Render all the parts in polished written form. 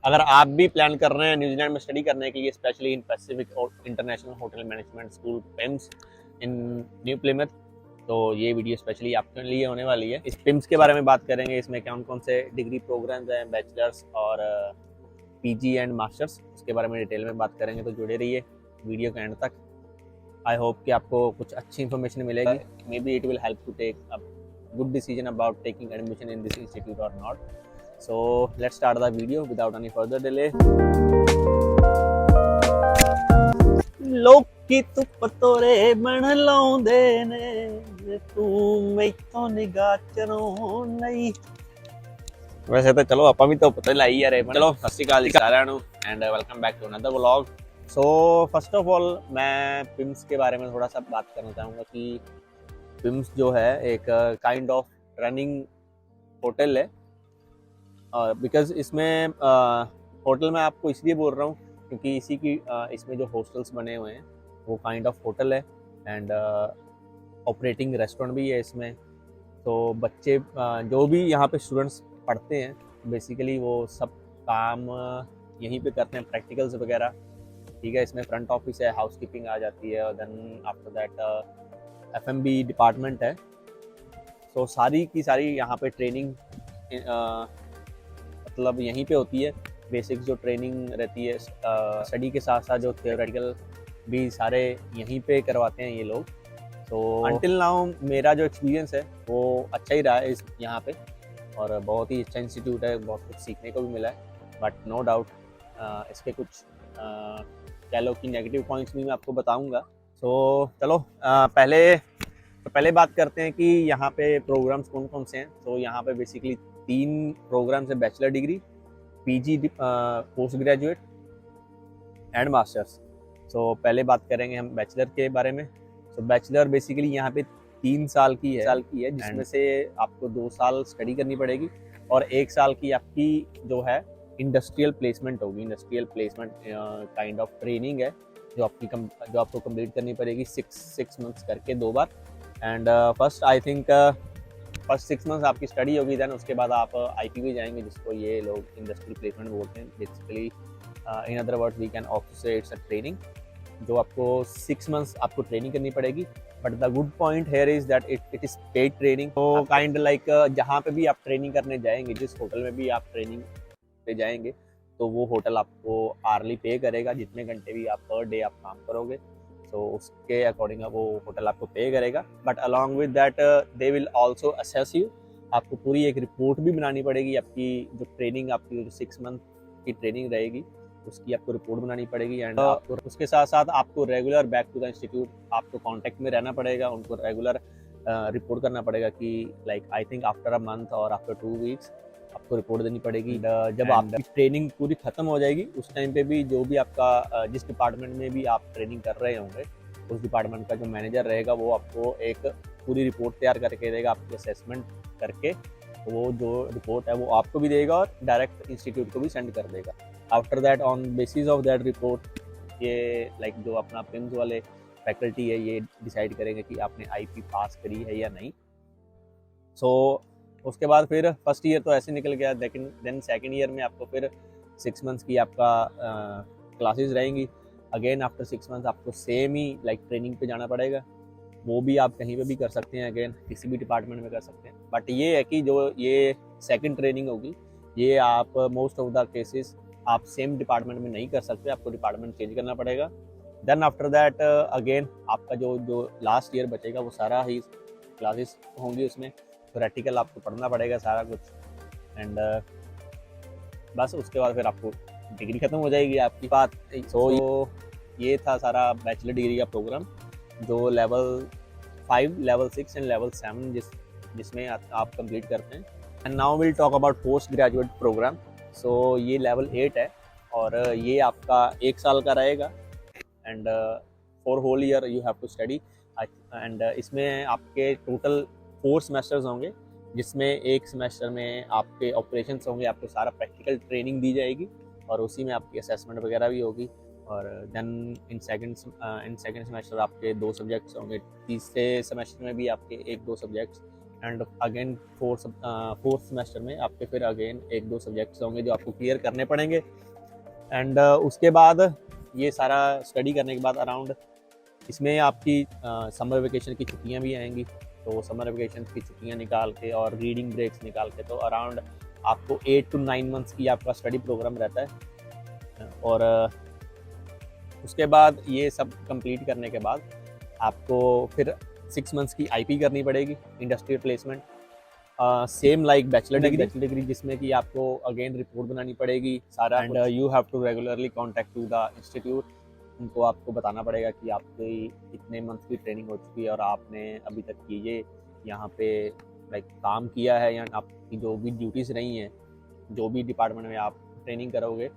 अगर आप भी प्लान कर रहे हैं न्यूजीलैंड में स्टडी करने के लिए, स्पेशली इन पैसिफिक और international hotel management school PIMS in New Plymouth, तो ये वीडियो स्पेशली आपके लिए होने वाली है। इस पिम्स के बारे में बात करेंगे, इसमें कौन कौन से डिग्री प्रोग्राम्स हैं, बैचलर्स और पीजी एंड मास्टर्स, उसके बारे में डिटेल में बात करेंगे। तो जुड़े रहिए वीडियो के एंड तक। आई होप कि आपको कुछ अच्छी इन्फॉर्मेशन मिलेगी। Maybe it will help to take a good decision about taking admission in this institute और not. So let's start the video without any further delay. ਲੋਕੀ ਧੁੱਪ ਤੋਰੇ ਬਣ ਲਾਉਂਦੇ ਨੇ, ਤੂੰ ਮੈਥੋਂ ਨਿਗਾਹ ਚਰੋਂ ਨਹੀਂ। वैसे तो चलो ਆਪਾਂ ਵੀ ਧੁੱਪ ਤੇ ਲਾਈ ਯਾਰ। ਚਲੋ ਸਤਿ ਸ਼੍ਰੀ ਅਕਾਲ ਜੀ ਸਾਰਿਆਂ ਨੂੰ and welcome back to another vlog. So first of all मैं पिम्स के बारे में थोड़ा सा बात करना चाहूँगा कि पिम्स जो है एक काइंड ऑफ रनिंग होटल है। बिकॉज इसमें होटल में आपको इसलिए बोल रहा हूँ क्योंकि इसी की इसमें जो हॉस्टल्स बने हुए हैं वो काइंड ऑफ होटल है एंड ऑपरेटिंग रेस्टोरेंट भी है इसमें। तो बच्चे जो भी यहाँ पे स्टूडेंट्स पढ़ते हैं बेसिकली वो सब काम यहीं पे करते हैं, प्रैक्टिकल्स वगैरह। ठीक है, इसमें फ्रंट ऑफिस है, हाउस कीपिंग आ जाती है और then after that FMB department है। तो सारी की सारी यहाँ पे ट्रेनिंग मतलब यहीं पे होती है। बेसिक जो ट्रेनिंग रहती है स्टडी के साथ साथ जो थियोरेटिकल भी सारे यहीं पे करवाते हैं ये लोग। तो अंटिल नाउ मेरा जो एक्सपीरियंस है वो अच्छा ही रहा है इस यहाँ पे, और बहुत ही अच्छा इंस्टीट्यूट है, बहुत कुछ सीखने को भी मिला है। बट नो डाउट इसके कुछ कह लो कि नेगेटिव पॉइंट्स भी मैं आपको बताऊँगा। सो चलो पहले बात करते हैं कि यहाँ पे प्रोग्राम्स कौन कौन से हैं। तो यहाँ पे बेसिकली 3 प्रोग्राम्स है, bachelor degree, PG, post graduate and masters. So पहले बात करेंगे हम बैचलर के बारे में। सो बैचलर बेसिकली यहाँ पे 3 साल की है जिसमें से आपको 2 साल स्टडी करनी पड़ेगी और 1 साल की आपकी जो है इंडस्ट्रियल प्लेसमेंट होगी। Industrial placement kind of training है जो आपको कंप्लीट करनी पड़ेगी 6 मंथ्स करके 2 बार। And first I think first 6 months आपकी स्टडी होगी, देन उसके बाद आप आईपीवी जाएंगे, जिसको ये लोग इंडस्ट्री प्लेसमेंट बोलते हैं। Basically in other words we can also say it's a training, जो आपको 6 मंथ्स आपको ट्रेनिंग करनी पड़ेगी। But the good point here is that it is paid training. तो काइंड लाइक जहाँ पे भी आप ट्रेनिंग करने जाएंगे, जिस होटल में भी आप ट्रेनिंग पे जाएंगे, तो वो होटल आपको आर्ली पे करेगा। जितने घंटे भी आप पर डे आप काम करोगे तो उसके अकॉर्डिंग वो होटल आपको पे करेगा। But along with that they will also assess you. आपको पूरी एक रिपोर्ट भी बनानी पड़ेगी। आपकी जो ट्रेनिंग, आपकी जो 6 मंथ की ट्रेनिंग रहेगी उसकी आपको रिपोर्ट बनानी पड़ेगी। एंड आपको उसके साथ साथ आपको regular back to the institute आपको कांटेक्ट में रहना पड़ेगा, उनको रेगुलर रिपोर्ट करना पड़ेगा कि like I think after a month और आफ्टर 2 वीक्स आपको रिपोर्ट देनी पड़ेगी। जब आपकी ट्रेनिंग पूरी खत्म हो जाएगी उस टाइम पे भी जो भी आपका जिस डिपार्टमेंट में भी आप ट्रेनिंग कर रहे होंगे उस डिपार्टमेंट का जो मैनेजर रहेगा वो आपको एक पूरी रिपोर्ट तैयार करके देगा, आपकी असेसमेंट करके। वो जो रिपोर्ट है वो आपको भी देगा और डायरेक्ट इंस्टीट्यूट को भी सेंड कर देगा। After that on basis of that report ये लाइक जो अपना पिम्स वाले फैकल्टी है ये डिसाइड करेंगे कि आपने आईपी पास करी है या नहीं। सो उसके बाद फिर फर्स्ट ईयर तो ऐसे निकल गया, लेकिन देन सेकेंड ईयर में आपको फिर 6 मंथ्स की आपका क्लासेस रहेंगी। अगेन आफ्टर 6 मंथ्स आपको सेम ही लाइक ट्रेनिंग पे जाना पड़ेगा। वो भी आप कहीं पे भी कर सकते हैं, अगेन किसी भी डिपार्टमेंट में कर सकते हैं। बट ये है कि जो ये सेकंड ट्रेनिंग होगी ये आप मोस्ट ऑफ द केसेस आप सेम डिपार्टमेंट में नहीं कर सकते, आपको डिपार्टमेंट चेंज करना पड़ेगा। देन आफ्टर दैट अगेन आपका जो लास्ट ईयर बचेगा वो सारा ही क्लासेस होंगी, उसमें प्रैक्टिकल आपको पढ़ना पड़ेगा सारा कुछ। एंड बस उसके बाद फिर आपको डिग्री खत्म हो जाएगी आपकी बात। सो ये था सारा बैचलर डिग्री का प्रोग्राम जो लेवल 5, लेवल 6 एंड लेवल 7 जिसमें आप कंप्लीट करते हैं। And now will talk about post graduate programme. So ये लेवल 8 है और ये आपका 1 साल का रहेगा and for whole year you have to study. And इसमें आपके टोटल 4 सेमेस्टर्स होंगे, जिसमें एक सेमेस्टर में आपके ऑपरेशंस होंगे, आपको सारा प्रैक्टिकल ट्रेनिंग दी जाएगी और उसी में आपकी असेसमेंट वगैरह भी होगी। और देन इन सेकंड सेमेस्टर आपके 2 सब्जेक्ट्स होंगे, तीसरे सेमेस्टर में भी आपके 1-2 subjects and again fourth semester में आपके फिर अगेन 1-2 सब्जेक्ट्स होंगे जो आपको क्लियर करने पड़ेंगे। एंड उसके बाद ये सारा स्टडी करने के बाद अराउंड इसमें आपकी समर वेकेशन की छुट्टियां भी आएंगी, तो समर वेकेशन की छुट्टियां निकाल के और रीडिंग ब्रेक्स निकाल के तो अराउंड आपको 8 to 9 मंथ्स की आपका स्टडी प्रोग्राम रहता है। और उसके बाद ये सब कंप्लीट करने के बाद आपको फिर 6 मंथ्स की आईपी करनी पड़ेगी, industrial placement, same like bachelor degree, जिसमें कि आपको अगेन रिपोर्ट बनानी पड़ेगी सारा। And you have to regularly contact to the institute, उनको आपको बताना पड़ेगा कि आपकी कितने मंथ की ट्रेनिंग हो चुकी है और आपने अभी तक ये यहाँ पे लाइक काम किया है, या आपकी जो भी ड्यूटीज़ रही हैं, जो भी डिपार्टमेंट में आप ट्रेनिंग करोगे।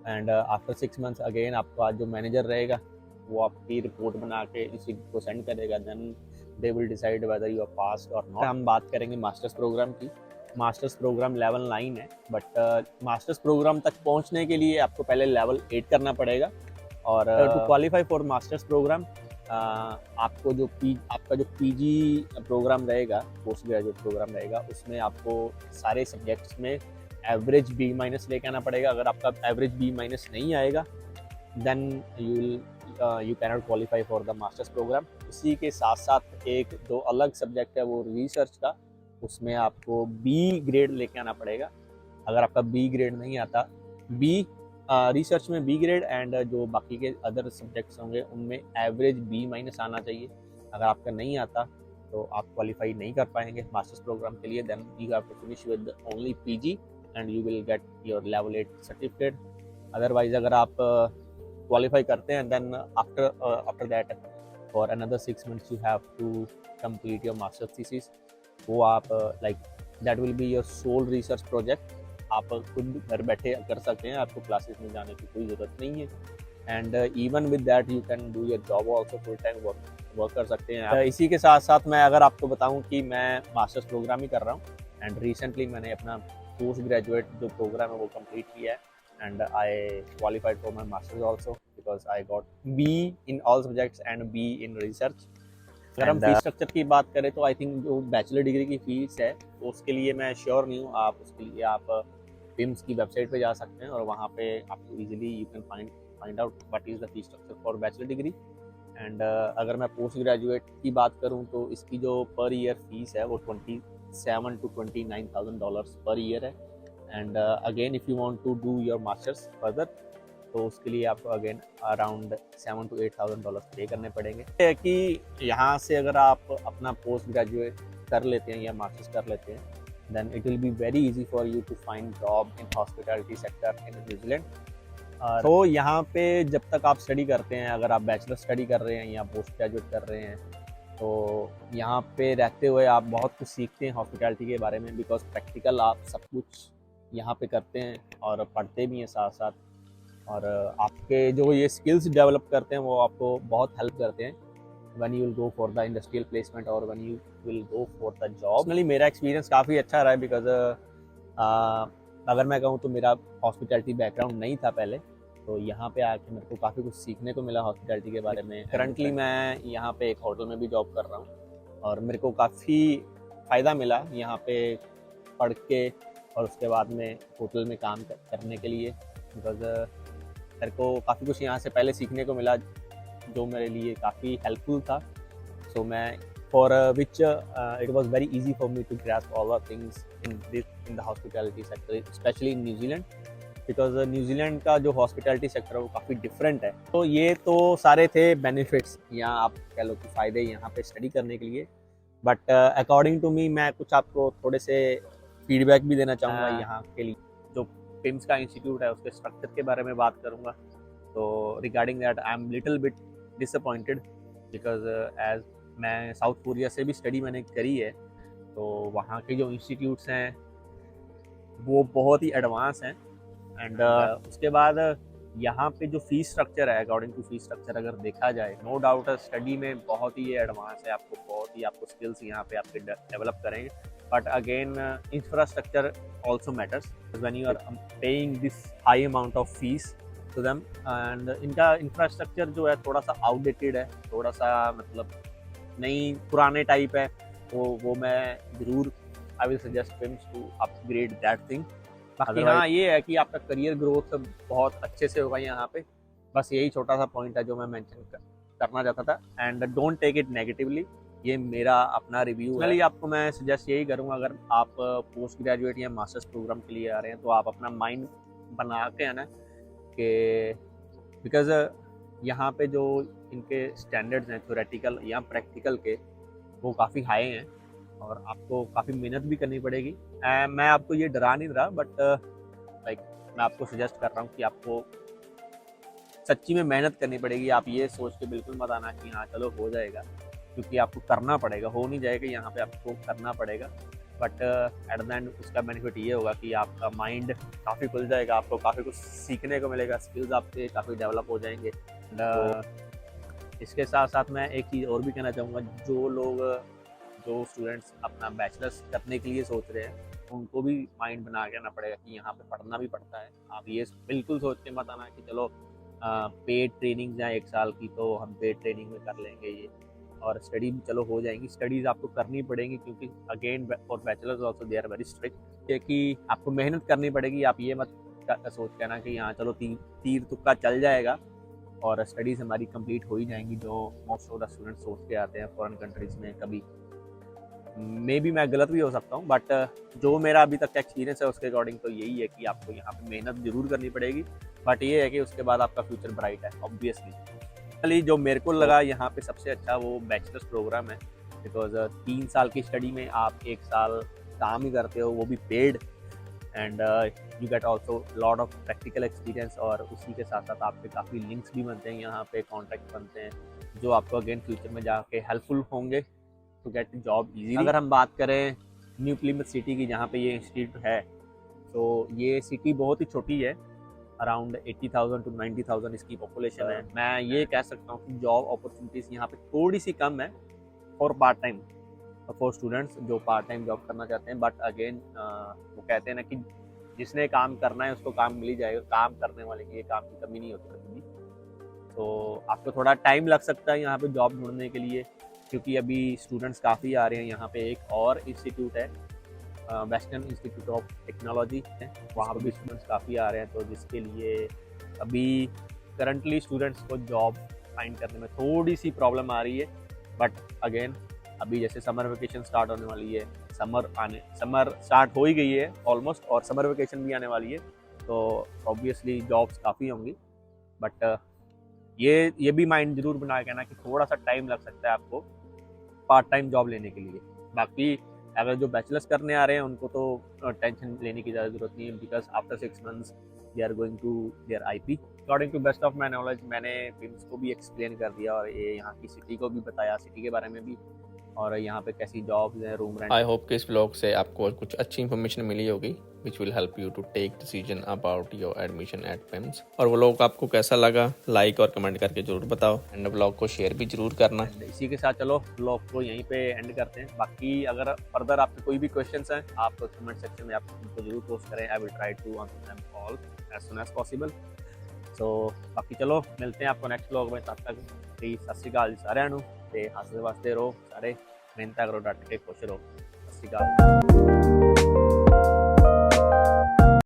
एंड आफ्टर 6 मंथ्स अगेन आपका जो मैनेजर रहेगा वो आपकी रिपोर्ट बना के इसी को सेंड करेगा, then they will decide whether you are passed और नॉट। हम बात करेंगे मास्टर्स प्रोग्राम की। मास्टर्स प्रोग्राम लेवल 9 है, बट मास्टर्स प्रोग्राम तक पहुंचने के लिए आपको पहले लेवल 8 करना पड़ेगा। और to qualify for masters programme आपको आपका जो पीजी प्रोग्राम रहेगा, पोस्ट ग्रेजुएट प्रोग्राम रहेगा, उसमें आपको सारे सब्जेक्ट्स में एवरेज B- लेके आना पड़ेगा। अगर आपका एवरेज B- नहीं आएगा then you cannot qualify for the masters programme. इसी के साथ साथ एक दो अलग सब्जेक्ट है वो रिसर्च का, उसमें आपको B ग्रेड लेके आना पड़ेगा। अगर आपका B ग्रेड नहीं आता, रिसर्च में B ग्रेड, एंड जो बाकी के अदर सब्जेक्ट्स होंगे उनमें एवरेज B- आना चाहिए। अगर आपका नहीं आता तो आप क्वालिफाई नहीं कर पाएंगे मास्टर्स प्रोग्राम के लिए। Then you have to finish with only PG and you will get your level 8 certificate. Otherwise अगर आप क्वालिफाई करते हैं then after that for another 6 months you have to complete your masters thesis. वो आप like that will be your sole research project. आप खुद घर बैठे कर सकते हैं, आपको क्लासेस में जाने की कोई ज़रूरत नहीं है। And even with that you can do your job also, full time work कर सकते हैं। इसी के साथ साथ मैं अगर आपको बताऊं कि मैं मास्टर्स प्रोग्राम ही कर रहा हूं, एंड रिसेंटली मैंने अपना पोस्ट ग्रेजुएट जो प्रोग्राम है वो कंप्लीट किया है, and I qualified for my masters also because I got B in all subjects and B in research. अगर हम फीस स्ट्रक्चर की बात करें तो आई थिंक जो बैचलर डिग्री की फीस है तो उसके लिए मैं श्योर नहीं हूँ। आप उसके लिए आप PIMS की वेबसाइट पे जा सकते हैं और वहाँ पे आपको easily you can find out what is the fees structure for bachelor degree. And अगर मैं पोस्ट ग्रेजुएट की बात करूँ तो इसकी जो पर ईयर फीस है वो $27,000 to $29,000 पर ईयर है। And again if you want to do your masters further तो उसके लिए आपको अगेन अराउंड $7,000 to $8,000 पे करने पड़ेंगे। कि यहाँ से अगर आप अपना पोस्ट ग्रेजुएट कर लेते हैं या मास्टर्स कर लेते हैं then it will be very easy for you to find job in hospitality sector in New Zealand। तो यहाँ पे जब तक आप स्टडी करते हैं, अगर आप बैचलर स्टडी कर रहे हैं या पोस्ट ग्रेजुएट कर रहे हैं, तो यहाँ पे रहते हुए आप बहुत कुछ सीखते हैं हॉस्पिटैलिटी के बारे में, बिकॉज प्रैक्टिकल आप सब कुछ यहाँ पे करते हैं और पढ़ते भी हैं साथ साथ, और आपके जो ये स्किल्स डेवलप करते हैं वो आपको बहुत हेल्प करते हैं when you will go for the industrial placement or when you will go for the job। Personally मेरा एक्सपीरियंस काफ़ी अच्छा रहा है बिकॉज अगर मैं कहूँ तो मेरा हॉस्पिटैलिटी बैकग्राउंड नहीं था पहले, तो यहाँ पे आके मेरे को काफ़ी कुछ सीखने को मिला हॉस्पिटैलिटी के बारे में। करंटली मैं यहाँ पे एक होटल में भी जॉब कर रहा हूँ और मेरे को काफ़ी फ़ायदा मिला यहाँ पे पढ़ के और उसके बाद में होटल में काम करने के लिए, बिकॉज मेरे को काफ़ी कुछ यहाँ से पहले सीखने को मिला जो मेरे लिए काफ़ी हेल्पफुल था। सो मैं for which it was very easy for me to grasp all the things in the hospitality sector, specially in New Zealand, because New Zealand का जो हॉस्पिटैलिटी सेक्टर है वो काफ़ी डिफरेंट है। तो ये तो सारे थे बेनिफिट्स या आप कह लो कि फ़ायदे यहाँ पे स्टडी करने के लिए। बट अकॉर्डिंग टू मी मैं कुछ आपको थोड़े से फीडबैक भी देना चाहूँगा यहाँ के लिए। जो PIMS का इंस्टीट्यूट है उसके स्ट्रक्चर के बारे में बात करूँगा। तो regarding that I am little bit disappointed because as मैं साउथ कोरिया से भी स्टडी मैंने करी है, तो वहाँ के जो इंस्टीट्यूट्स हैं वो बहुत ही एडवांस हैं। एंड उसके बाद यहाँ पे जो फीस स्ट्रक्चर है, अकॉर्डिंग टू फीस स्ट्रक्चर अगर देखा जाए, नो डाउट स्टडी में बहुत ही एडवांस है, आपको स्किल्स यहाँ पे आपके डेवलप करेंगे। But again infrastructure also matters when you are paying this high amount of fees to them. And इनका इंफ्रास्ट्रक्चर जो है थोड़ा सा आउटडेटेड है, थोड़ा सा मतलब नहीं पुराने टाइप है, वो मैं ज़रूर I will suggest PIMS to upgrade that thing. बाकी हाँ ये है कि आपका करियर ग्रोथ बहुत अच्छे से होगा यहाँ पे। बस यही छोटा सा पॉइंट है जो मैं मेंशन करना चाहता था, and don't take it negatively. ये मेरा अपना रिव्यू है। आपको मैं सजेस्ट यही करूँगा, अगर आप पोस्ट ग्रेजुएट या मास्टर्स प्रोग्राम के लिए आ रहे हैं तो आप अपना माइंड बना के आना कि बिकॉज यहाँ पे जो इनके स्टैंडर्ड्स हैं थ्योरेटिकल या प्रैक्टिकल के, वो काफ़ी हाई हैं और आपको काफ़ी मेहनत भी करनी पड़ेगी। मैं आपको ये डरा नहीं रहा, बट लाइक मैं आपको सजेस्ट कर रहा हूँ कि आपको सच्ची में मेहनत करनी पड़ेगी। आप ये सोच के बिल्कुल मत आना कि हाँ चलो हो जाएगा, क्योंकि आपको करना पड़ेगा। हो नहीं जाएगा यहाँ पे, आपको करना पड़ेगा। बट एट द एंड उसका बेनिफिट ये होगा कि आपका माइंड काफ़ी खुल जाएगा, आपको काफ़ी कुछ सीखने को मिलेगा, स्किल्स आपके काफ़ी डेवलप हो जाएंगे। इसके साथ साथ मैं एक चीज़ और भी कहना चाहूँगा, जो स्टूडेंट्स अपना बैचलर्स करने के लिए सोच रहे हैं, उनको भी माइंड बना के आना पड़ेगा कि यहाँ पे पढ़ना भी पड़ता है। आप ये बिल्कुल सोच के मत आना कि चलो पेड ट्रेनिंग जाए 1 साल की तो हम पेड ट्रेनिंग में कर लेंगे ये, और स्टडी भी चलो हो जाएंगी। स्टडीज़ आपको करनी पड़ेंगी, क्योंकि again for bachelors also they are very strict, कि आपको मेहनत करनी पड़ेगी। आप ये मत सोच के आना कि यहाँ चलो तीर तुक्का चल जाएगा और स्टडीज़ हमारी कंप्लीट हो ही जाएंगी, जो मोस्ट ऑफ द स्टूडेंट्स सोच के आते हैं फॉरेन कंट्रीज़ में। कभी मे बी मैं गलत भी हो सकता हूँ, बट जो मेरा अभी तक का एक्सपीरियंस है उसके अकॉर्डिंग तो यही है कि आपको यहाँ पे मेहनत ज़रूर करनी पड़ेगी, बट ये है कि उसके बाद आपका फ्यूचर ब्राइट है ऑब्वियसली। जो मेरे को लगा यहाँ पे सबसे अच्छा वो बैचलर्स प्रोग्राम है, बिकॉज 3 साल की स्टडी में आप 1 साल काम ही करते हो, वो भी paid, and you get also lot of practical experience, और उसी के साथ साथ आपके काफ़ी लिंक्स भी बनते हैं यहाँ पे, कॉन्टैक्ट बनते हैं, जो आपको अगेन फ्यूचर में जाके हेल्पफुल होंगे टू गेट जॉब इजीली। अगर हम बात करें न्यू प्लिमथ सिटी की, जहाँ पे ये इंस्टीट्यूट है, तो ये सिटी बहुत ही छोटी है, अराउंड 80,000 to 90,000 इसकी पॉपुलेशन है। मैं ये कह सकता हूँ कि जॉब अपॉर्चुनिटीज़ यहाँ पे थोड़ी सी कम है for part time, for students जो पार्ट टाइम जॉब करना चाहते हैं। बट अगेन वो कहते हैं ना कि जिसने काम करना है उसको काम मिल ही जाएगा, काम करने वाले की ये काम की कमी नहीं होती कभी भी। तो आपको थोड़ा टाइम लग सकता है यहाँ पे जॉब ढूंढने के लिए, क्योंकि अभी स्टूडेंट्स काफ़ी आ रहे हैं। यहाँ पे एक और इंस्टीट्यूट है, वेस्टर्न इंस्टीट्यूट ऑफ टेक्नोलॉजी है, वहाँ पर भी स्टूडेंट्स काफ़ी आ रहे हैं, तो जिसके लिए अभी करंटली स्टूडेंट्स को जॉब फाइंड करने में थोड़ी सी प्रॉब्लम आ रही है। बट अगेन अभी जैसे समर वेकेशन स्टार्ट होने वाली है, समर स्टार्ट हो ही गई है ऑलमोस्ट, और समर वेकेशन भी आने वाली है, तो ऑब्वियसली जॉब्स काफ़ी होंगी। बट ये भी माइंड जरूर बना के ना कि थोड़ा सा टाइम लग सकता है आपको पार्ट टाइम जॉब लेने के लिए। बाकी अगर जो बैचलर्स करने आ रहे हैं उनको तो टेंशन लेने की ज़्यादा ज़रूरत नहीं है, because after 6 months they are going to their IP। According to best of my knowledge मैंने पिम्स को भी एक्सप्लेन कर दिया, और ये यहाँ की सिटी को भी बताया, सिटी के बारे में भी, और यहाँ पे कैसी जॉब्स हैं, रूम रेंट। आई होप कि इस ब्लॉग से आपको कुछ अच्छी इन्फॉर्मेशन मिली होगी which will help you to take decision about your admission at PIMS. और व्लॉग आपको कैसा लगा लाइक और कमेंट करके जरूर बताओ, एंड ब्लॉग को शेयर भी जरूर करना। इसी के साथ चलो ब्लॉग को यहीं पे एंड करते हैं। बाकी अगर फर्दर आपके कोई भी क्वेश्चंस हैं आप कमेंट सेक्शन में आप उनको जरूर पोस्ट करें, I will try to answer them all as soon as possible. So बाकी चलो मिलते हैं आपको नेक्स्ट ब्लॉग में, तब तक प्लीज सत श्री अकाल साਰਿਆਂ ਨੂੰ, ਤੇ ਹੱਸਦੇ ਵਸਦੇ ਰਹੋ ਸਾਰੇ, ਮਿਹਨਤ ਕਰੋ, ਡਟ ਕੇ ਖੁਸ਼ ਰਹੋ। ਸਤਿ ਸ਼੍ਰੀ ਅਕਾਲ।